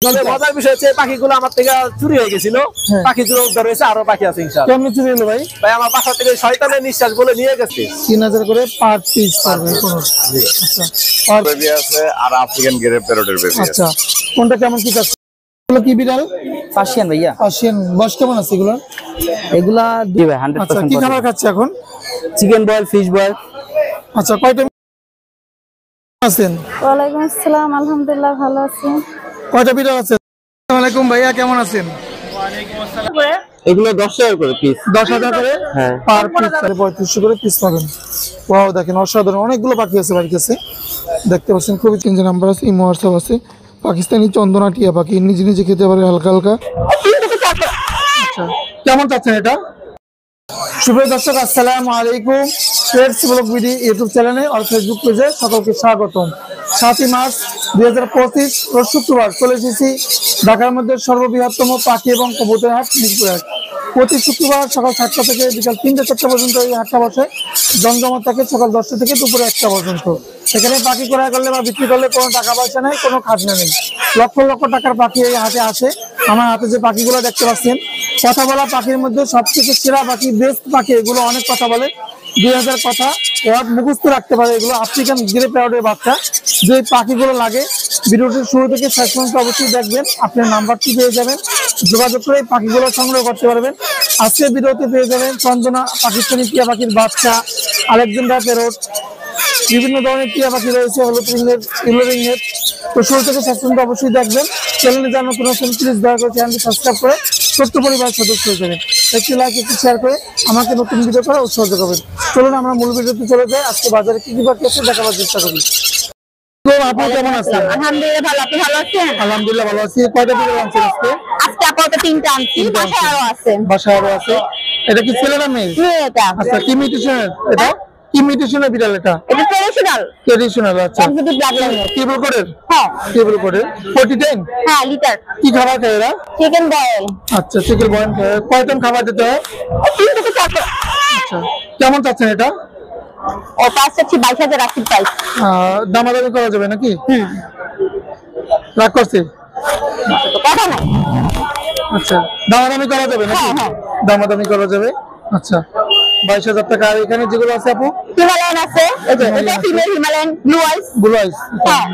মজার বিষয় হচ্ছে পাখিগুলো আমার থেকে চুরি হয়ে গেছিল, পাখিগুলো উদ্ধার হয়েছে, আরো পাখি আছে ইনশাআল্লাহ। কেমন চুরি হলো ভাই? ভাই আমার বাসা থেকে শয়তানের নিঃশ্বাস বলে নিয়ে গেছে। 3000 করে পার পিস পারবে কোনো। আচ্ছা আর বেবি আছে আর আফ্রিকান গ্রে প্যারটের বেবি আছে। আচ্ছা কোনটা কেমন কি চাচ্ছেন? এগুলো কি বিড়াল? পার্সিয়ান ভাইয়া। পার্সিয়ান। বয়স কেমন আছে এগুলো? এগুলা দিবে 100%। আচ্ছা কি খাবার খাচ্ছে এখন? Chicken boil, fish boil. আচ্ছা কয়টা আছেন? ওয়ালাইকুম আসসালাম, আলহামদুলিল্লাহ ভালো আছি। কয়টা বিড়াল আছে? আসসালামু আলাইকুম ভাইয়া, কেমন আছেন? এগুলো 10 টাকা করে পিস। 10,000 করে পার পিস, 3500 করে পিস পাবেন। ওয়াও দেখেন অসাধারণ, অনেকগুলো পাখি আছে বাড়ির কাছে দেখতে পাচ্ছেন। খুবই চিন্তা নাম্বার আছে, ইমো হোয়াটসঅ্যাপ আছে। পাকিস্তানি চন্দনা টিয়া পাখি, নিজে নিজে খেতে পারে হালকা হালকা। আচ্ছা কেমন চাচ্ছেন এটা? সুপ্রিয় দর্শক আসসালামু আলাইকুম। পেটস ব্লগ বিডি ইউটিউব চ্যানেলে আর ফেসবুক পেজে সকলকে স্বাগতম। 7 মার্চ 2025 রোজ শুক্রবার চলে এসেছি ঢাকার মধ্যে সর্ববৃহত্তম পাখি এবং কবুতর হাট মিরপুর হাট। প্রতি শুক্রবার সকাল 7টা থেকে বিকাল 3-4টা পর্যন্ত এই হাটটা বসে। জমজমাট থাকে সকাল 10টা থেকে দুপুরে 1টা পর্যন্ত। সেখানে পাখি ক্রয় করলে বা বিক্রি করলে কোনো টাকা পয়সা নেই, কোনো খাজনা নেই। লক্ষ লক্ষ টাকার পাখি এই হাটে আসে। আমার হাতে যে পাখিগুলো দেখতে পাচ্ছেন, কথা বলা পাখির মধ্যে সবথেকে সেরা পাখি, বেস্ট পাখি, এগুলো অনেক কথা বলে। 2000 কথা ওয়ার্ড মুখস্থ রাখতে পারে। এগুলো আফ্রিকান গ্রে প্যারটের বাচ্চা। যে পাখিগুলো লাগে ভিডিওটির শুরু থেকে শেষ পর্যন্ত অবশ্যই দেখবেন। আপনার নাম্বারটি পেয়ে যাবেন, যোগাযোগ করে এই পাখিগুলো সংগ্রহ করতে পারবেন। আজকে ভিডিওতে পেয়ে যাবেন চন্দনা পাকিস্তানি টিয়া পাখির বাচ্চা, আলেকজান্ডার প্যারট, বিভিন্ন ধরনের টিয়া পাখি রয়েছে, হলুদ রিংনেট, ইয়েলো রিংনেট। তো শুরু থেকে শেষ পর্যন্ত অবশ্যই দেখবেন। চ্যানেলে যারা নতুন আছেন প্লিজ দয়া করে চ্যানেলটি সাবস্ক্রাইব করে ছোট্ট পরিবারের সদস্য হয়ে যাবেন। একটি লাইক, একটি শেয়ার করে আমাকে নতুন ভিডিও করা উৎসাহ করবেন। চলুন আমরা মূল ভিডিওতে চলে যাই। আজকে বাজারে কি কি পাখি আছে দেখাবার চেষ্টা করি। আপু কেমন আছেন? আলহামদুলিল্লাহ ভালো, আপনি ভালো আছেন? আলহামদুলিল্লাহ ভালো আছি। কয়টা বিড়াল আনছেন আজকে? আজকে আপাতত 3টা আনছি, বাসায় আরো আছে। বাসায় আরো আছে। এটা কি ছেলে না মেয়ে? এটা আচ্ছা কি মিউটেশনের? এটা কি মিউটেশনের বিড়াল? এটা ট্রেডিশনাল। ট্রেডিশনাল। আচ্ছা এক্সিকিউটিভ ব্লাড লাইন। টেবিল কোডের? হ্যাঁ টেবিল কোডের 49। হ্যাঁ লিটার। কি খাবার খায় এরা? Chicken boil. আচ্ছা চিকেন বয়েল খায়। কয়জন খাবার দিতে হয়? 3 থেকে 4টা। আচ্ছা কেমন চাচ্ছেন এটা? ও পাঁচটা 22,000 রাখি প্রাইস। দামাদামি করা যাবে নাকি? রাগ করছে? কথা নাই। আচ্ছা দামাদামি করা যাবে নাকি? দামাদামি করা যাবে। আচ্ছা 22,000 টাকা। আর এখানে যেগুলো আছে আপু? হিমালয়ান আছে, এই যে এটা ফিমেল হিমালয়ান ব্লু আইস। ব্লু আইস। হ্যাঁ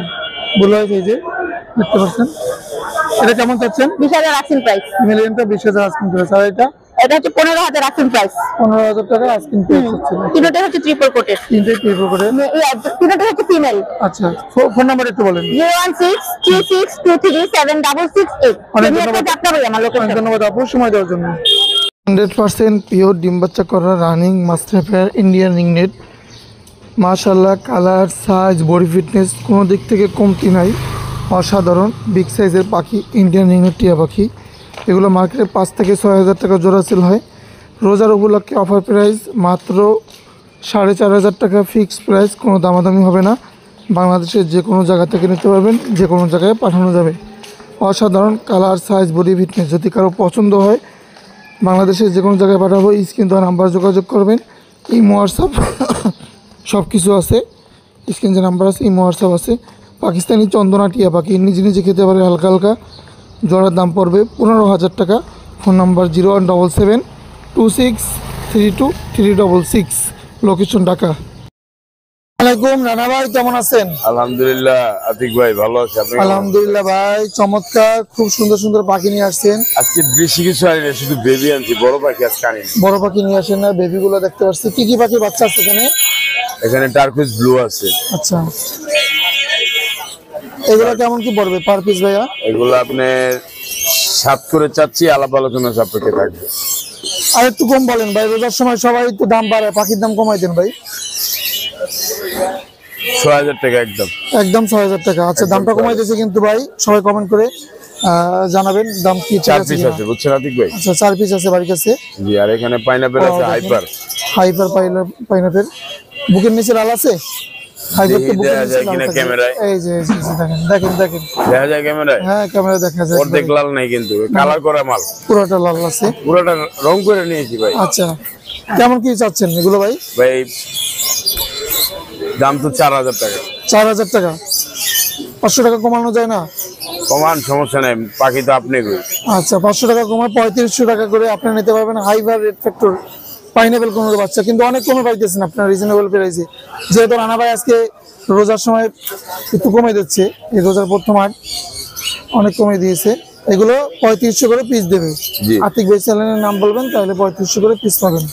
ব্লু আইস এই যে দেখতে পাচ্ছেন। এটা কেমন চাচ্ছেন? 20,000 রাখছেন প্রাইস। মিলিয়নটা 20,000 আস্কিং প্রাইস। আর এটা? এটা হচ্ছে 15,000 রাখছেন প্রাইস। 15,000 টাকা আস্কিং প্রাইস হচ্ছে। তিনটা হচ্ছে ট্রিপল কোটেড। তিনটে ট্রিপল করে। তিনটা হচ্ছে ফিমেল। আচ্ছা ফোন নাম্বার একটু বলেন। 01636237668। অনেক ধন্যবাদ। আমার লোকেশন। ধন্যবাদ আপু সময় দেওয়ার জন্য। 100% পিওর ডিম বাচ্চা করা রানিং মাস্টারফেয়ার ইন্ডিয়ান রিংনেট। মাশাআল্লাহ কালার, সাইজ, বডি ফিটনেস কোনো দিক থেকে কমতি নাই। অসাধারণ বিগ সাইজের পাখি, ইন্ডিয়ান রিংনেট টিয়া পাখি। এগুলো মার্কেটে 5 থেকে 6,000 টাকা জোড়া সেল হয়। রোজার উপলক্ষে অফার প্রাইস মাত্র 4,500 টাকা ফিক্সড প্রাইস। কোনো দামাদামি হবে না। বাংলাদেশের যে কোনো জায়গা থেকে নিতে পারবেন, যে কোনো জায়গায় পাঠানো যাবে। অসাধারণ কালার, সাইজ, বডি ফিটনেস। যদি কারো পছন্দ হয় বাংলাদেশের যে কোনো জায়গায় পাঠাবো। স্ক্রিন তো নাম্বার যোগাযোগ করবেন। ইমো হোয়াটসঅ্যাপ সব কিছু আছে। স্ক্রিন যে নাম্বার আছে ইমো হোয়াটসঅ্যাপ আছে। পাকিস্তানি চন্দনা টিয়া পাখি, নিজে নিজে খেতে পারে হালকা হালকা। জোড়ার দাম পড়বে 15,000 টাকা। Phone number 01772632366। লোকেশন ঢাকা। আসসালামাইকুম রানা ভাই, কেমন আছেন? আলহামদুলিল্লাহ আতিক ভাই ভালো আছি। আপনি? আলহামদুলিল্লাহ ভাই, চমৎকার খুব সুন্দর সুন্দর পাখি নিয়ে আসছেন। আজকে বেশি কিছু আনি না, শুধু বেবি আনছি, বড় পাখি আজকে আনি। বড় পাখি নিয়ে আসেন না, বেবি গুলো দেখতে পাচ্ছি। কি কি পাখি বাচ্চা আছে এখানে? এখানে টার্কুইজ ব্লু আছে। আচ্ছা এগুলো কেমন কি পড়বে পার পিস ভাইয়া? এগুলো আপনি 7 করে চাচ্ছি, আলাপ আলোচনা সাপেক্ষে থাকবে। আর একটু কম বলেন ভাই, রোজার সময় সবাই একটু দাম বাড়ায়, পাখির দাম কমাই দেন ভাই। 6,000 টাকা একদম। একদম 6,000 টাকা। আচ্ছা দামটা কমাই দিয়েছে কিন্তু ভাই, সবাই কমেন্ট করে জানাবেন দাম কি। 4 পিস আছে বুঝছেন আতিক ভাই? আচ্ছা 4 পিস আছে বাড়ির কাছে। জি আর এখানে পাইনাপেল আছে, হাইপার পাইনাপেল। বুকের নিচে লাল আছে? হাইপার তো বুকের নিচে লাল থাকে। ক্যামেরায় এই যে দেখেন দেখা যায় ক্যামেরায়? হ্যাঁ ক্যামেরায় দেখা যায়। অর্ধেক লাল নাই কিন্তু কালার করা মাল, পুরোটা লাল আছে। পুরোটা রং করে নিয়েছি ভাই। আচ্ছা কেমন কি চাচ্ছেন এগুলো ভাই? ভাই দাম তো 4,000 টাকা। 4,000 টাকা। 500 টাকা কমানো যায় না? কমান সমস্যা নেই, পাখি তো আপনি কই। আচ্ছা 500 টাকা কমায় 3500 টাকা করে আপনি নিতে পারবেন হাইভার রেড ফ্যাক্টর পাইনাপেল কোনোর বাচ্চা, কিন্তু অনেক কমে পাইতেছেন আপনার রিজনেবল প্রাইসে। যেহেতু রানা ভাই আজকে রোজার সময় একটু কমে দিচ্ছে, এই রোজার প্রথম হাট অনেক কমে দিয়েছে। এগুলো 3500 করে পিস দেবে। জি। আতিক ভাই চ্যানেলের নাম বলবেন তাহলে 3500 করে পিস পাবেন।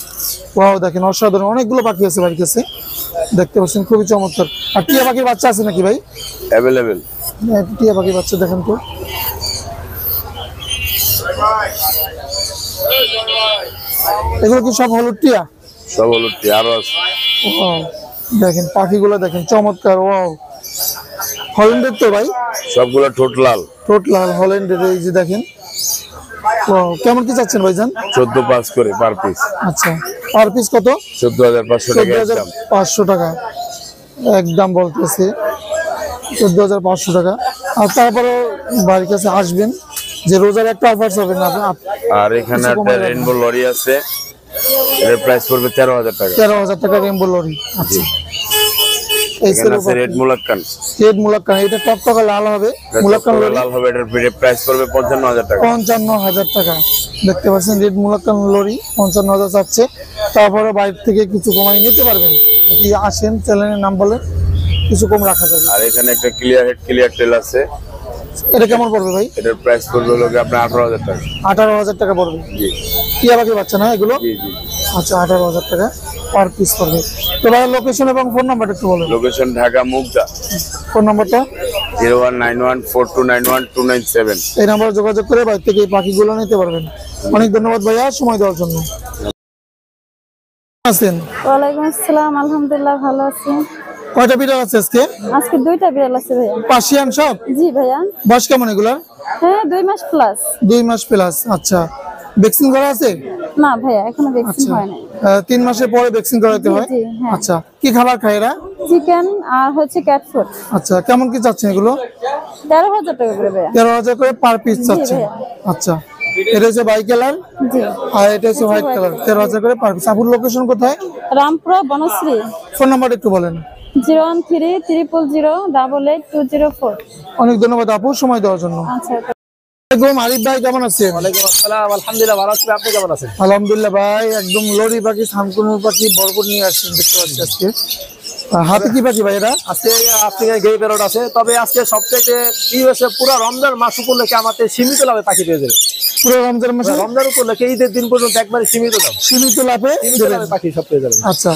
ওয়াও দেখেন অসাধারণ, অনেকগুলো পাখি আছে বাড়ির কাছে, দেখতে পাচ্ছেন খুবই চমৎকার। আর টিয়া পাখির বাচ্চা আছে নাকি ভাই? অ্যাভেলেবেল। টিয়া পাখির বাচ্চা দেখেন তো, এগুলো কি সব হলুদ টিয়া? সব হলো আরো আছে। ওয়াও দেখেন পাখিগুলো দেখেন চমৎকার। ওয়াও হল্যান্ডের তো ভাই? সবগুলো ঠোঁট লাল। টোট লাল হল্যান্ডের, এই যে দেখেন। ওয়াও কেমন কি চাচ্ছেন ভাইজান? 14,500 করে পার পিস। আচ্ছা পার পিস কত? 14,500 টাকা একদম। 14,500 টাকা একদম বলতেছে, 14,500 টাকা। আর তারপরে বাড়ির কাছে আসবেন যে রোজার একটা অফার হবে না আর এখানে একটা রেইনবো লরি আছে, এর প্রাইস পড়বে 13,000 টাকা। 13,000 টাকা রেইনবো লরি। আচ্ছা এই এখানে আছে রেড মুলাক্কান। রেড মুলাক্কান, এটা টকটকা লাল হবে, মুলাক্কান লরি লাল হবে, এটার প্রাইস পড়বে 55,000 টাকা। 55,000 টাকা। দেখতে পাচ্ছেন রেড মুলাক্কান লরি 55,000 চাচ্ছে। তারপরে বাইরে থেকে কিছু কমাই নিতে পারবেন যদি আসেন, চ্যানেলের নাম বলেন, কিছু কম রাখা যাবে। আর এখানে একটা ক্লিয়ার টেল আছে, এটা কেমন পড়বে ভাই? এটার প্রাইস পড়বে হলো আপনার 18,000 টাকা। 18,000 টাকা পড়বে। জি টিয়া পাখির বাচ্চা না এগুলো? জি জি। আচ্ছা 18,000 টাকা পার পিস পড়বে। তো ভাই লোকেশন এবং ফোন নাম্বারটা একটু বলুন। লোকেশন ঢাকা মুগদা। ফোন নাম্বারটা? 019142291297। এই নাম্বারে যোগাযোগ করে বাইরে থেকে এই পাখিগুলো নিতে পারবেন। অনেক ধন্যবাদ ভাইয়া সময় দেওয়ার জন্য। আছেন? ওয়ালাইকুম আসসালাম, আলহামদুলিল্লাহ ভালো আছি। কয়টা বিড়াল আছে আজকে? আজকে 2টা বিড়াল আছে ভাইয়া। পার্সিয়ান সব? জি ভাইয়া। বয়স কেমন এগুলা? হ্যাঁ 2 মাস প্লাস। 2 মাস প্লাস। আচ্ছা ভ্যাকসিন করা আছে? না ভাইয়া এখনো ভ্যাকসিন আচ্ছা হয় নাই। 3 মাসের পরে ভ্যাকসিন করাতে হয়? জি, হ্যাঁ। আচ্ছা কি খাবার খায় এরা? চিকেন আর হচ্ছে ক্যাট ফুড। আচ্ছা কেমন কি চাচ্ছেন এগুলো? 13,000 টাকা করে ভাইয়া। 13,000 করে পার পিস চাচ্ছেন। ভাইয়া। আচ্ছা এটা হচ্ছে বাই কালার জি। আর এটা হচ্ছে হোয়াইট কালার। 13,000 করে পার পিস। আপুর লোকেশন কোথায়? রামপুরা বনশ্রী। ফোন নাম্বার একটু বলেন। 01300088204। অনেক ধন্যবাদ আপু সময় দেওয়ার জন্য। আচ্ছা আরিফ ভাই কেমন আছেন? ওয়ালাইকুম আসসালাম, আলহামদুলিল্লাহ ভালো আছি। আপনি কেমন আছেন? আলহামদুলিল্লাহ ভাই, একদম লরি পাখি সানকুনুর পাখি ভরপুর নিয়ে আসছেন দেখতে পাচ্ছি আজকে। হাতে কি পাখি ভাই এরা? আজকে আপনার গেই প্যারট আছে, তবে আজকে সবথেকে কি হয়েছে, পুরো রমজান মাস উপলক্ষে আমাদের সীমিত লাভে পাখি পেয়ে যাবে। পুরো রমজান মাসে রমজান উপলক্ষে ঈদের দিন পর্যন্ত একবারে সীমিত দাম, সীমিত লাভে সীমিত দেবেন। লাভে পাখি সব পেয়ে যাবেন। আচ্ছা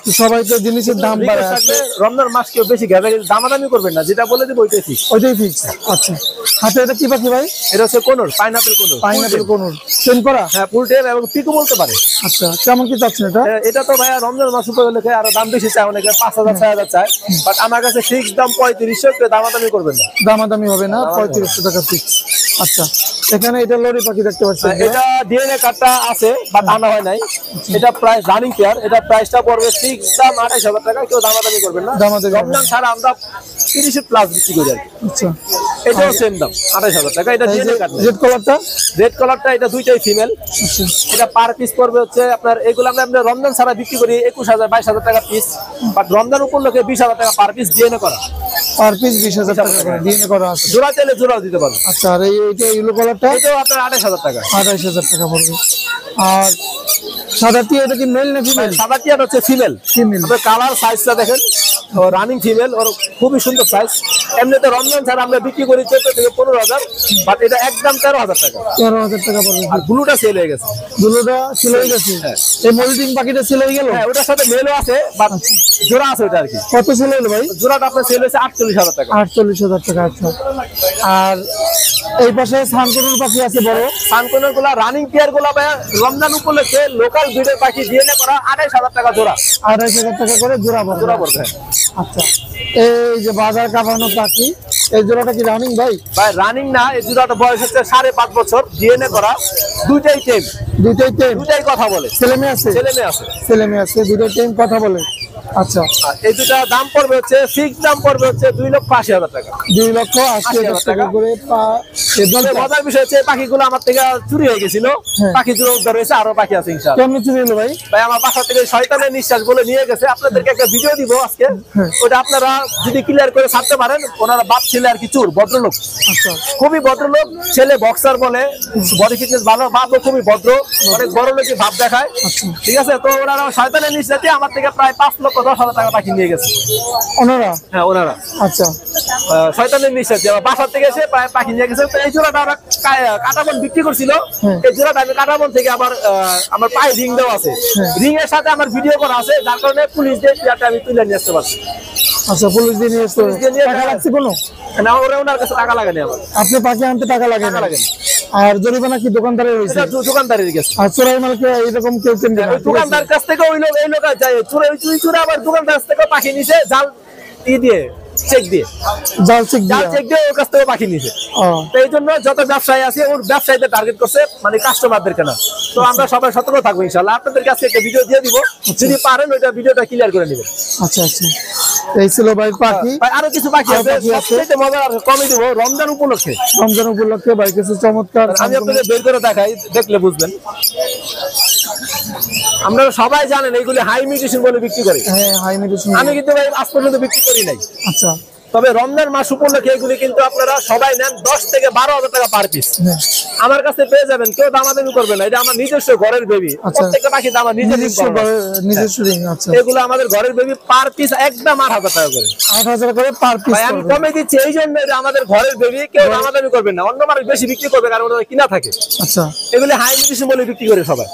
তো সবাই তো জিনিসের দাম বাড়ায় থাকলে রমজান মাস কেউ বেশি দামাদামি করবেন না, যেটা বলে দিব ওইটাই ঠিক। ওইটাই ফিক্স। আচ্ছা হাতে এটা কি পাখি ভাই? এটা হচ্ছে কোনর, পাইনাপেল কোনর। পাইনাপেল কোনুর চেন করা? হ্যাঁ ফুল টেম এবং পিকও বলতে পারে। আচ্ছা কেমন কি চাচ্ছেন এটা? এটা তো ভাইয়া রমজান মাস উপলক্ষে আরো দাম বেশি চায়, অনেকে 5,000 6,000 চায়, বাট আমার কাছে ফিক্স দাম 3500, কেউ দামাদামি করবেন না। দামাদামি হবে না, 3500 টাকা ফিক্স। আচ্ছা এখানে এটা লরি পাখি দেখতে পাচ্ছেন? এটা ডিএনএ কার্ডটা আছে বাট আনা হয় নাই। এটা প্রাইস রানিং পেয়ার, এটা প্রাইসটা পড়বে ফিক্স দাম 28,000 টাকা, কেউ দামাদামি করবেন না। দামাদামি হবে না। রমজান ছাড়া আমরা 30 প্লাস বিক্রি করি আর কি। আচ্ছা এটাও সেম দাম 28,000 টাকা। এটা ডিএনএ কার্ড। রেড কালারটা? রেড কালারটা এটা দুইটাই ফিমেল। এটা পার পিস পড়বে হচ্ছে আপনার, এগুলো আমরা রমজান ছাড়া বিক্রি করি 21,000 22,000 টাকা পিস, বাট রমজান উপলক্ষে 20,000 টাকা পার পিস ডিএনএ করা। পার পিস 20,000 টাকা করে ডিএনএ করা আছে। জোড়া চাইলে জোড়াও দিতে পারবো। আচ্ছা আর এইটা ইয়েলো কালারটা? এটাও আপনার 28,000 টাকা। 28,000 টাকা পড়বে। আর সাদাটি এটা কি মেল না ফিমেল? সাদা টিয়ার হচ্ছে ফিমেল। ফিমেল। আপনার কালার সাইজটা দেখেন, রানিং ফিমেল, ওর খুবই সুন্দর সাইজ। এমনিতে রমজান ছাড়া আমরা বিক্রি করি 14 থেকে 15,000, বাট এটা একদম 13,000 টাকা। 13,000 টাকা পড়বে। আর ব্লুটা সেল হয়ে গেছে। দুলোটা ছিল হয়ে গেছে? এই মল্টিং পাখিটা ছিল হয়ে গেল? হ্যাঁ ওটার সাথে মেলও আছে, বাট জোড়া আছে ওটা আর কি। কত ছিল হলো ভাই? জোড়াটা আপনার সেল হয়েছে 48,000 টাকা। 48,000 টাকা। আচ্ছা আর এই পাশে সানকুনুর পাখি আছে বড়? সানকোনের গুলা রানিং পেয়ার গুলা ভাই রমজান উপলক্ষে লোকাল ব্রিডের পাখি ডিএনএ করা 28,000 টাকা জোড়া। 28,000 টাকা করে জোড়া পড়বে। জোড়া পড়বে। আচ্ছা এই যে বাজার কাঁপানো পাখি, এই জোড়াটা কি রানিং ভাই? ভাই রানিং না, এই জোড়াটা বয়স হচ্ছে 5.5 বছর, ডিএনএ করা, দুইটাই টেম, দুইটাই টেম? দুইটাই কথা বলে, ছেলে মেয়ে আছে? ছেলে মেয়ে আছে। ছেলে মেয়ে আছে, দুইটাই টেম কথা বলে। আচ্ছা আর এই দুটা দাম পড়বে হচ্ছে, ফিক্স দাম পড়বে হচ্ছে 2,80,000 টাকা। 2,80,000 টাকা করে তবে মজার বিষয় হচ্ছে পাখিগুলো আমার থেকে চুরি হয়ে গেছিল, পাখিগুলো উদ্ধার হয়েছে, আরো পাখি আছে ইনশাআল্লাহ। কেমন চুরি হলো ভাই? ভাই আমার বাসা থেকে শয়তানের নিঃশ্বাস বলে নিয়ে গেছে, আপনাদেরকে একটা ভিডিও দিব আজকে, ওটা আপনারা যদি ক্লিয়ার করে ছাড়তে পারেন, ওনারা বাপ ছেলে আর কি চোর, ভদ্রলোক, আচ্ছা খুবই ভদ্রলোক ছেলে, বক্সার বলে, বডি ফিটনেস ভালো, বাপও খুবই ভদ্র, অনেক বড় লোকই ভাব দেখায়। ঠিক আছে, তো ওনারা শয়তানের নিঃশ্বাসে আমার থেকে প্রায় 5,10,000 টাকা পাখি নিয়ে গেছে ওনারা। হ্যাঁ ওনারা আচ্ছা শয়তানের নিঃশ্বাসে আমার বাসার থেকে এসে প্রায় পাখি নিয়ে গেছে। তো এই জোড়াটা আমরা কাটাবন বিক্রি করছিল, এই জোড়াটা আমি কাটাবন থেকে আবার আমার পায়ে রিং দেওয়া আছে, রিং এর সাথে আমার ভিডিও করা আছে, যার কারণে পুলিশ দিয়ে পেয়ারটা আমি তুলে নিয়ে আসতে পারছি। আচ্ছা পুলিশ দিয়ে নিয়ে এসে পুলিশ দিয়ে নিয়ে টাকা লাগছে কোনো? না, ওনার কাছে টাকা লাগেনি আমার, আপনি পাখি আনতে টাকা লাগে না? লাগেনি। আর জরিমানা কি দোকানদারের হয়েছে? এটা দোকানদারের কাছে। আর চোরাই মালকে এইরকম কেউ কিনবে না? ওই দোকানদার কাছ থেকে ওই লোক যায় চুরে, ওই চুরে আবার দোকানদার কাছ থেকে পাখি নিছে, জাল দিয়ে চেক দিয়ে, জাল চেক জাল চেক দিয়ে ওর কাছ থেকে পাখি নিছে। তো এই জন্য যত ব্যবসায়ী আছে ওর ব্যবসায়ীদের টার্গেট করছে, মানে কাস্টমারদেরকে না। তো আমরা সবাই সতর্ক থাকবো ইনশাআল্লাহ। আপনাদেরকে আজকে একটা ভিডিও দিয়ে দিব, যদি পারেন ওইটা ভিডিওটা ক্লিয়ার করে নেবেন। আচ্ছা আচ্ছা, এই ছিল ভাই পাখি। ভাই আরো কিছু পাখি আছে, সবচেয়ে মজার কমই দিব রমজান উপলক্ষে। রমজান উপলক্ষে ভাই কিছু চমৎকার, আমি আপনাদের বের করে দেখাই, দেখলে বুঝবেন। আপনারা সবাই জানেন এইগুলি হাই মিউটেশন বলে বিক্রি করে। হ্যাঁ হাই মিউটেশন। আমি কিন্তু ভাই আজ পর্যন্ত বিক্রি করি নাই। আচ্ছা, তবে রমজান মাস উপলক্ষে এগুলি কিন্তু আপনারা সবাই নেন 10 থেকে 12,000 টাকা পার পিস। আমার কাছে পেয়ে যাবেন, কেউ দামাদামি করবে না। এটা আমার নিজস্ব ঘরের বেবি, প্রত্যেকটা পাখি আমার নিজস্ব রিং। আচ্ছা, এগুলো আমাদের ঘরের বেবি, পার পিস একদম 8,000 টাকা করে। 8,000 করে পার পিস। ভাই আমি কমে দিচ্ছি এই জন্য যে আমাদের ঘরের বেবি, কেউ দামাদামি করবেন না। অন্য মানুষ বেশি বিক্রি করবে কারণ ওদের কিনা থাকে। আচ্ছা, এগুলি হাই মিউটেশন বলে বিক্রি করে সবাই,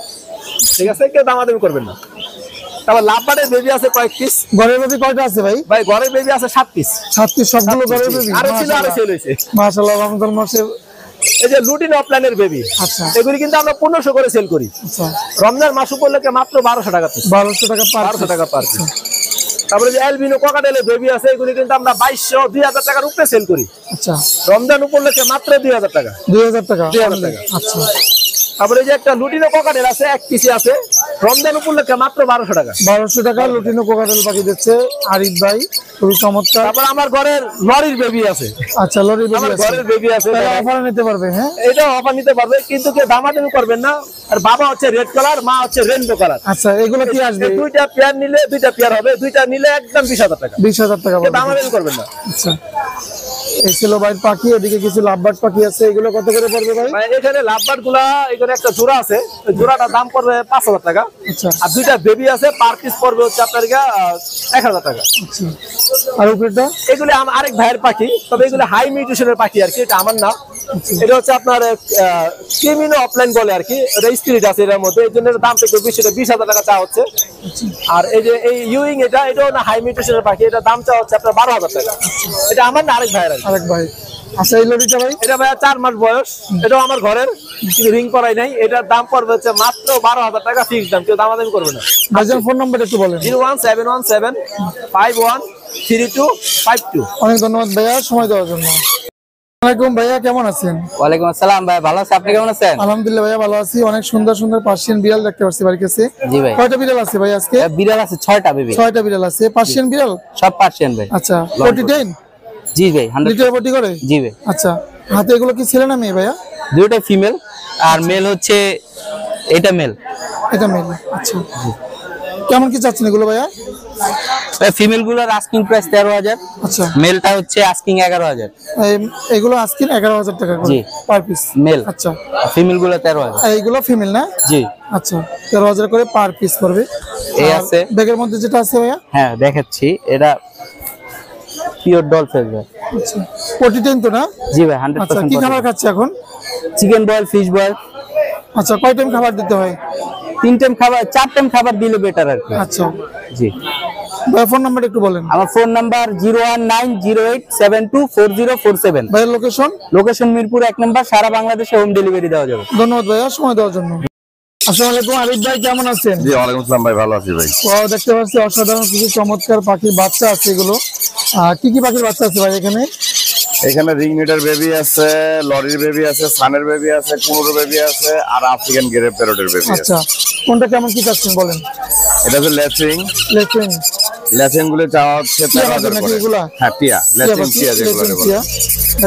ঠিক আছে, কেউ দামাদামি করবেন না। তারপর লাভবারের বেবি আছে কয়েক পিস। ঘরের বেবি কয়টা আছে ভাই? ভাই ঘরের বেবি আছে 7 পিস। 7 পিস সবগুলো ঘরের বেবি? আরো ছিল, আরো সেল হয়েছে মাশাআল্লাহ। রমজান মাসে এই যে লুটিন অফলাইনের বেবি, আচ্ছা, এগুলি কিন্তু আমরা 1500 করে সেল করি। আচ্ছা, রমজান মাস উপলক্ষে মাত্র 1200 টাকা পিস। 1200 টাকা পার 1200 টাকা পার পিস। তারপরে যে অ্যালবিনো ককাটেলের বেবি আছে, এগুলি কিন্তু আমরা 2200 2000 টাকার উপরে সেল করি। আচ্ছা, রমজান উপলক্ষে মাত্র 2000 টাকা। 2000 টাকা। 2000 টাকা। আচ্ছা, তারপরে যে একটা লুটিনো ককাটেল আছে, এক পিসি আছে, রমজান উপলক্ষে মাত্র 1200 টাকা। 1200 টাকা লুটিনো কোকাটেল পাখি দিচ্ছে আরিফ ভাই, খুবই চমৎকার। তারপর আমার ঘরের লরির বেবি আছে। আচ্ছা, লরির বেবি আমার আছে, ঘরের বেবি আছে, অফার নিতে পারবে। হ্যাঁ, এটা অফার নিতে পারবে, কিন্তু কেউ দামাদামি করবেন না। আর বাবা হচ্ছে রেড কালার, মা হচ্ছে রেইনবো কালার। আচ্ছা, এগুলো কি আসবে? দুইটা পেয়ার নিলে, দুইটা পেয়ার হবে, দুইটা নিলে একদম 20,000 টাকা। 20,000 টাকা কেউ দামাদামি করবেন না। আচ্ছা, এই ছিল ভাই পাখি। এদিকে কিছু লাভবার্ড পাখি আছে, এগুলো কত করে পড়বে ভাই? মানে এখানে লাভবার্ড গুলা, এখানে একটা জোড়া আছে, ওই জোড়াটার দাম পড়বে 5,000 টাকা। আচ্ছা, আর দুইটা বেবি আছে, পার পিস পড়বে হচ্ছে আপনার 1,000 টাকা। আচ্ছা, আর উপরেটা? এগুলি আরেক ভাইয়ের পাখি, তবে এগুলো হাই মিউটেশনের পাখি আর কি, এটা আমার না। এটা হচ্ছে আপনার ক্রিমিনো অফলাইন বলে আর কি, এটা স্পিরিট আছে এর মধ্যে, এই জন্য দামটা একটু বেশি, এটা 20,000 টাকা চাওয়া হচ্ছে। আর এই যে এই ইউইং, এটাও না হাই মিউটেশনের পাখি, এটা দাম চাওয়া হচ্ছে আপনার 12,000 টাকা। এটা আমার না, আরেক ভাইয়ের। আরেক ভাই। আচ্ছা, এই লরিটা ভাই? এটা ভাই 4 মাস বয়স, এটাও আমার ঘরের, কিন্তু রিং করাই নাই। এটার দাম পড়বে হচ্ছে মাত্র 12,000 টাকা, ফিক্স দাম, কেউ দামাদামি করবে না। ভাইজান ফোন নাম্বার একটু বলেন। 01717513252। অনেক ধন্যবাদ ভাইয়া সময় দেওয়ার জন্য। আসসালামু আলাইকুম ভাইয়া, কেমন আছেন? ওয়ালাইকুম আসসালাম ভাই, ভালো আছি, আপনি কেমন আছেন? আলহামদুলিল্লাহ ভাইয়া ভালো আছি। অনেক সুন্দর সুন্দর পার্সিয়ান বিড়াল দেখতে পাচ্ছি বাড়ির কাছে। জি ভাই। কয়টা বিড়াল আছে ভাই আজকে? বিড়াল আছে 6টা বেবি। 6টা বিড়াল আছে, পার্সিয়ান বিড়াল সব পার্সিয়ান ভাই। আচ্ছা, পটি টেন? জি ভাই, 100 লিটার পটি করে? জি ভাই। আচ্ছা, হাতে এগুলো কি ছেলে না মেয়ে ভাইয়া? দুটোই ফিমেল, আর মেল হচ্ছে এটা মেল। এটা মেয়ে। আচ্ছা, কেমন কি চাচ্ছেন এগুলো ভাইয়া? ফিমেল গুলোর আস্কিং প্রাইস 13,000। আচ্ছা, মেলটা হচ্ছে আস্কিং 11,000। এগুলো আজকে 11,000 টাকা করে জি। Per piece male. আচ্ছা, ফিমেল গুলো 13,000। এইগুলো ফিমেল না? জি। আচ্ছা, 13,000 করে পার পিস পড়বে। এই আছে ব্যাগের মধ্যে যেটা আছে ভাইয়া? হ্যাঁ দেখাচ্ছি, এটা পিওর ডল ফেস ভাই। আচ্ছা, পটি টেন তো না? জি ভাই, আচ্ছা, 100% কি খাবার খাচ্ছে এখন? Chicken boil, fish boil. আচ্ছা, কয় টাইম খাবার দিতে হয়? 3 টাইম খাবার, 4 টাইম খাবার দিলে বেটার আর কি। আচ্ছা, জি। ভাই ফোন নাম্বার একটু বলেন। আমার ফোন নাম্বার 01908724047। ভাইয়ের লোকেশন? লোকেশন মিরপুর 1 নম্বর, সারা বাংলাদেশে হোম ডেলিভারি দেওয়া যাবে। ধন্যবাদ ভাইয়া সময় দেওয়ার জন্য। আসসালামু আলাইকুম আরিফ ভাই, কেমন আছেন? জি ওয়ালাইকুম আসসালাম ভাই, ভালো আছি ভাই। দেখতে পাচ্ছি অসাধারণ কিছু চমৎকার পাখির বাচ্চা আছে। এগুলো কি কি পাখির বাচ্চা আছে ভাই এখানে? এখানে রিংনেটের বেবি আছে, লরির বেবি আছে, সানের বেবি আছে, কুনুর বেবি আছে, আর আফ্রিকান গ্রে প্যারটের বেবি আছে। আচ্ছা, কোনটা কেমন কি চাচ্ছেন বলেন? এটা হচ্ছে লেচিং। লেচিং? লেচিং গুলো চাওয়া হচ্ছে 13,000 করে। হ্যাঁ, টিয়া লেচিং, টিয়া যেগুলো বলে।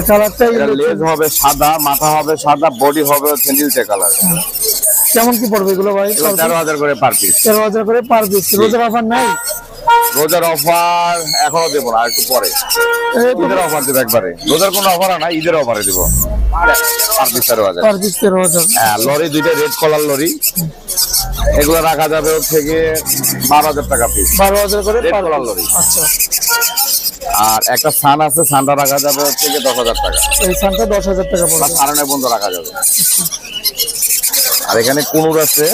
কালারটা এটা লেজ হবে সাদা, মাথা হবে সাদা, বডি হবে নীলচে কালার। কেমন কি পড়বে এগুলো ভাই? 13,000 করে পার পিস। 13,000 করে পার পিস। রোজার অফার নাই? রোজার অফার এখনো দেবো না, আর একটু পরে ঈদের অফার দেবো একবারে। রোজার কোনো অফার না, ঈদের অফারে দেবো। Per piece 13,000। Per piece 13,000। হ্যাঁ, লরি দুইটা রেড কলার লরি, এগুলো রাখা যাবে হচ্ছে গিয়ে 12,000 টাকা পিস। 12,000 করে রেড পার কলার পিস। লরি। আচ্ছা, আর একটা সান আছে, সানটা রাখা যাবে হচ্ছে গিয়ে 10,000 টাকা। এই সানটা 10,000 টাকা পড়বে। সারানে বন্ধ রাখা যাবে। আর এখানে কুনুর আছে,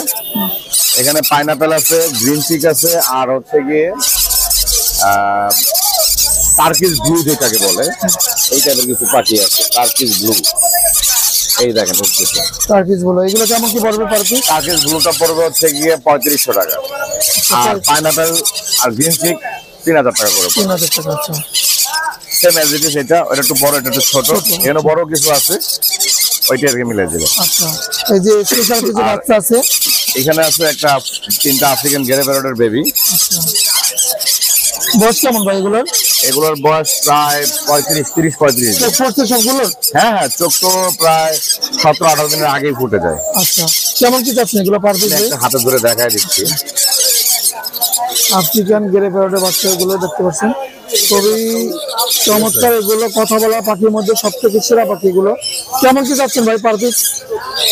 এখানে পাইনাপেল আছে, গ্রিন চিক আছে, আর হচ্ছে গিয়ে টার্কিশ ব্লু যেটাকে বলে, এই টাইপের কিছু পাখি আছে। টার্কিশ ব্লু, এই দেখেন হচ্ছে পার পিস বলো, এগুলো কেমন কি পড়বে পার পিস? টার্কিশ ব্লুটা পড়বে হচ্ছে গিয়ে 3500 টাকা। আর পাইনাপেল আর গ্রিন চিক 3,000 টাকা করে। 3,000 টাকা। আচ্ছা, সেম এজ ইট ইজ। এটা একটু বড়, এটা একটু ছোট, এখানে বড় কিছু আছে, ওইটা আর কি মিলে দিল। আচ্ছা, এই যে স্পেশাল কিছু বাচ্চা আছে। এখানে আছে একটা 3টা আফ্রিকান গ্রে প্যারটের বেবি। আচ্ছা, বয়স কেমন ভাই এগুলোর? এগুলোর বয়স প্রায় 35 চোখ পড়ছে সবগুলোর? হ্যাঁ হ্যাঁ, চোখ তো প্রায় 17-18 দিনের আগেই ফুটে যায়। আচ্ছা, কেমন কি চাচ্ছেন এগুলো পার পিস? একটা হাতে ধরে দেখায় দিচ্ছি। আফ্রিকান গ্রে প্যারটের বাচ্চা এগুলো দেখতে পাচ্ছেন, খুবই চমৎকার। এগুলো কথা বলা পাখির মধ্যে সবথেকে সেরা পাখি এগুলো। কেমন কি চাচ্ছেন ভাই পার পিস?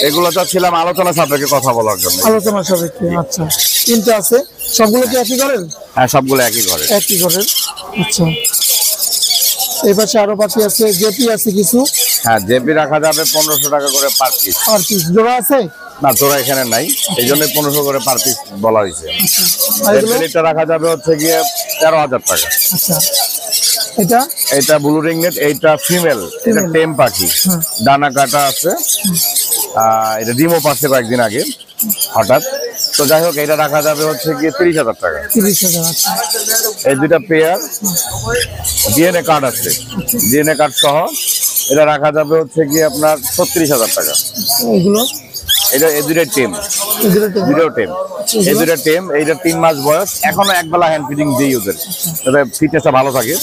এগুলো চাচ্ছিলাম আলোচনা সাপেক্ষে কথা বলার জন্য। আলোচনা সাপেক্ষে। আচ্ছা, 3টা আছে, সবগুলো কি একই ঘরের? হ্যাঁ, সবগুলো একই ঘরে। একই ঘরের। আচ্ছা, এই পাশে আরো পাখি আছে, জেপি আছে কিছু। হ্যাঁ, জেপি রাখা যাবে 1500 টাকা করে পার পিস। পার পিস জোড়া আছে? না, জোড়া এখানে নাই, এই জন্য 1500 করে পার পিস বলা হয়েছে। আর এগুলো? এটা রাখা যাবে হচ্ছে গিয়ে 13,000 টাকা। আচ্ছা, এটা? এটা ব্লু রিংনেট, এইটা ফিমেল, এটা টেম পাখি, ডানা কাটা আছে। এটা ডিমও পাচ্ছে কয়েকদিন আগে হঠাৎ। তো যাই হোক, এটা রাখা যাবে হচ্ছে গিয়ে 30,000 টাকা। 30,000। আচ্ছা, এই দুইটা পেয়ার ডিএনএ কার্ড আছে, ডিএনএ কার্ড সহ এটা রাখা যাবে হচ্ছে গিয়ে আপনার 36,000 টাকা। এগুলো? এটা এই দুইটা টেম, এগুলো তো? দুইটাও টেম। এই দুইটা টেম, এইটা 3 মাস বয়স, এখনো একবেলা হ্যান্ড ফিডিং দিই ওদের, যাতে ফিটনেসটা ভালো থাকে।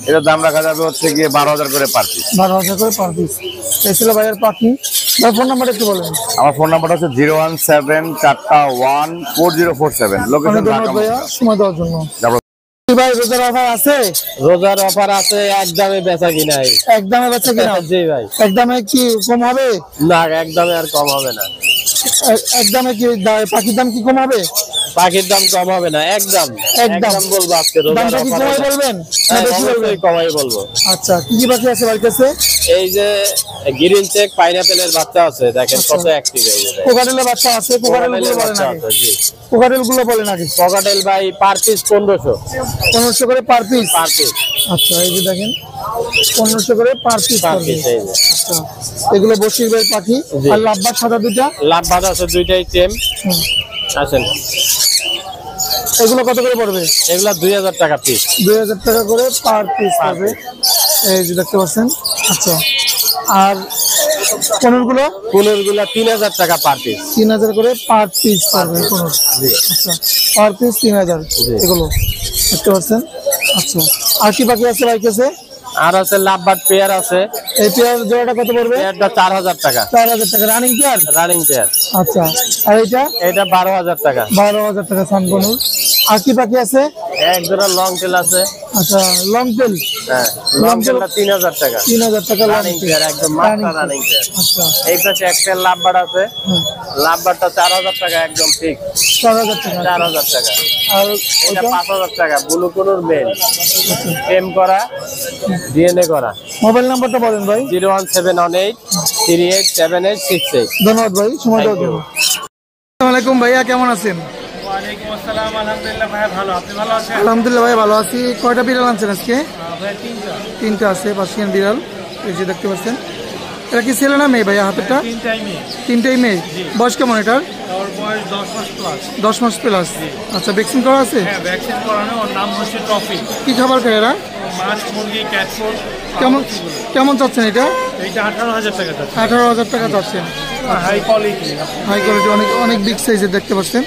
এটার দাম রাখা যাবে হচ্ছে গিয়ে 12,000 করে পার পিস। 12,000 করে পার পিস। এই ছিল ভাইয়ের পাখি। ভাই ফোন নাম্বারটা একটু বলেন। আমার ফোন নাম্বারটা হচ্ছে 017414047। অনেক লোকেশন ধন্যবাদ ভাইয়া সময় দেওয়ার জন্য। ঢাকা। ভাই রোজার অফার আছে? রোজার অফার আছে, একদমে বেচা কিনাই। একদমে বেচা কিনা? জি ভাই। একদমে কি কম হবে? না, একদমে আর কম হবে না। একদমে কি পাখির দাম কি কম হবে? পাখির দাম কম হবে না, একদম একদম বলবো আজকে রোজার দামটা কি অফার কমাই আছে। বলবেন না হ্যাঁ, বেশি বলবেন? অবশ্যই কমাই বলবো। আচ্ছা, কি কি পাখি আছে বাড়ির কাছে? এই যে গ্রিন চেক পাইনাপেলের বাচ্চা আছে, দেখেন কত অ্যাক্টিভ এই যে। কোকাটেলের বাচ্চা আছে, কোকাটেল গুলো বলেন বাচ্চা আগে। আছে, জি। কোকাটেল গুলো বলেন আগে। ককাটেল ভাই পার পিস 1500 1500 করে পার পিস। Per piece. আচ্ছা, এই যে দেখেন 1500 করে পার পিস পার পড়বে। পিস এই যে। আচ্ছা, এগুলো বসির ভাই পাখি। জি। আর লাভবার সাদা দুইটা? লাভ বাদ আছে দুইটাই টেম। হুম। আসেন, এগুলো কত করে পড়বে? এগুলা 2000 টাকা পিস। 2000 টাকা করে পার পিস পড়বে। এই যে দেখতে পাচ্ছেন। আচ্ছা, আর পনেরগুলো? কুনুরগুলা 3000 টাকা পার পিস। 3000 করে পার পিস পড়বে পনেরো। আচ্ছা, পার পিস 3000 এগুলো দেখতে পাচ্ছেন। আচ্ছা, আর কি বাকি আছে ভাই কাছে? আর আছে লাভবার্ড পেয়ার আছে, এই পেয়ার জোড়াটা কত পড়বে? পেয়ারটা 4000 টাকা 4000 টাকা রানিং পেয়ার। Running pair. আচ্ছা, আর এটা? এটা 12000 টাকা। 12000 টাকা সানবনুর। আর কি বাকি আছে? এক জোড়া লং টেল আছে। আচ্ছা, লং টেল। হ্যাঁ, লং টেলটা 3000 টাকা। 3000 টাকা লং রানিং টেল। পেয়ার, একদম মাস্টার রানিং পেয়ার। আচ্ছা, এই পাশে একটা লাভবার্ড আছে, লাভবার্ডটা 4000 টাকা একদম ঠিক। 4000 টাকা। 4000 টাকা। আর এটা ওটা? 5000 টাকা। ব্লু কোনুর মেল, টেম করা, ডিএনএ করা। মোবাইল নাম্বারটা বলেন ভাই। 01718 387868। ধন্যবাদ ভাই সময় দেওয়ার জন্য। আসসালামু আলাইকুম ভাইয়া, কেমন আছেন? ওয়ালাইকুম আসসালাম, আলহামদুলিল্লাহ ভাই ভালো, আপনি ভালো আছেন? আলহামদুলিল্লাহ ভাই ভালো আছি। কয়টা বিড়াল আনছেন আজকে? ভাই তিনটা। 3টা আছে পার্সিয়ান বিড়াল, এই যে দেখতে পাচ্ছেন। এটা কি ছেলে না মেয়ে ভাইয়া হাতেরটা? তিনটাই মেয়ে। 3টাই মেয়ে। বয়স কেমন এটার? ওর বয়স 10 মাস প্লাস। 10 মাস প্লাস। আচ্ছা, ভ্যাকসিন করা আছে? হ্যাঁ, ভ্যাকসিন করানো। ওর নাম হচ্ছে টফি। কি খাবার খায় এরা? মাছ, মুরগি, ক্যাট ফুড। কেমন চাচ্ছেন এটা? এইটা 18,000 টাকা যাচ্ছে। 18,000 টাকা চাচ্ছেন। High quality. হাই কোয়ালিটি, অনেক বিগ সাইজের দেখতে পাচ্ছেন।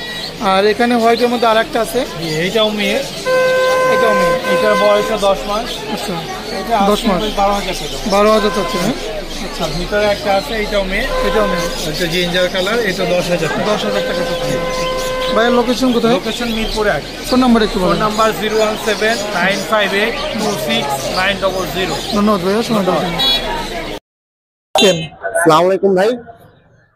আর এখানে হোয়াইটের মধ্যে আরেকটা আছে। এইটাও মেয়ে। এটাও মেয়ে। এটার বয়স 10 মাস। আচ্ছা, এটা 10 মাস। 12,000 টাকা। 12,000 চাচ্ছেন। হ্যাঁ, আচ্ছা, ভিতরে একটা আছে, এইটাও মেয়ে। এটাও মেয়ে। এটা জিঞ্জার কালার, এটা 10,000 টাকা। 10,000 টাকা চাচ্ছেন। ভাইয়ের লোকেশন কোথায়? লোকেশন মিরপুর 1। ফোন নাম্বার একটু ফোন বলেন। নাম্বার 017-958-26900। ধন্যবাদ ভাইয়া, সময় দেওয়ার জন্য। আসসালামু আলাইকুম ভাই।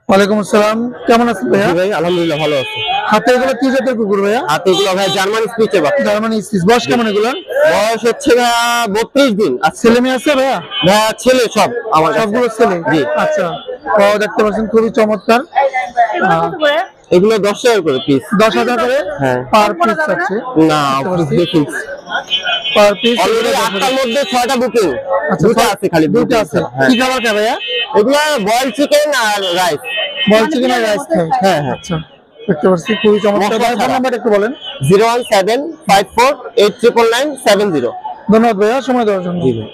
ওয়ালাইকুম আসসালাম, কেমন আছেন ভাইয়া? ভাই আলহামদুলিল্লাহ ভালো আছে। হাতে এগুলো কি জাতের কুকুর ভাইয়া? হাতে এগুলো ভাই জার্মান স্পিচে বা জার্মানি স্পিচ। বয়স কেমন এগুলো? বয়স হচ্ছে ভাইয়া 32 দিন। আর ছেলে মেয়ে আছে ভাইয়া? ভাইয়া ছেলে সব আমার কাছে। সবগুলো ছেলে? জি। আচ্ছা, তো দেখতে পাচ্ছেন খুবই চমৎকার। এগুলো 10 টাকা করে পিস। 10,000 করে হ্যাঁ। পার পিস আছে। না দেখি পার পিস অলরেডি 8টার মধ্যে 6টা বুকিং। আচ্ছা, দুটো আছে খালি, দুটো আছে। হ্যাঁ। কি খাবার খায় ভাইয়া? এগুলো বয়েল চিকেন আর রাইস। বয়েল চিকেন আর রাইস খায়? হ্যাঁ হ্যাঁ। আচ্ছা, দেখতে পাচ্ছি খুবই চমৎকার। মশলা ভাইয়া, ফোন ছাড়া। নাম্বার একটু বলেন। 01754899970। ধন্যবাদ ভাইয়া, সময় দেওয়ার জন্য। জি ভাই।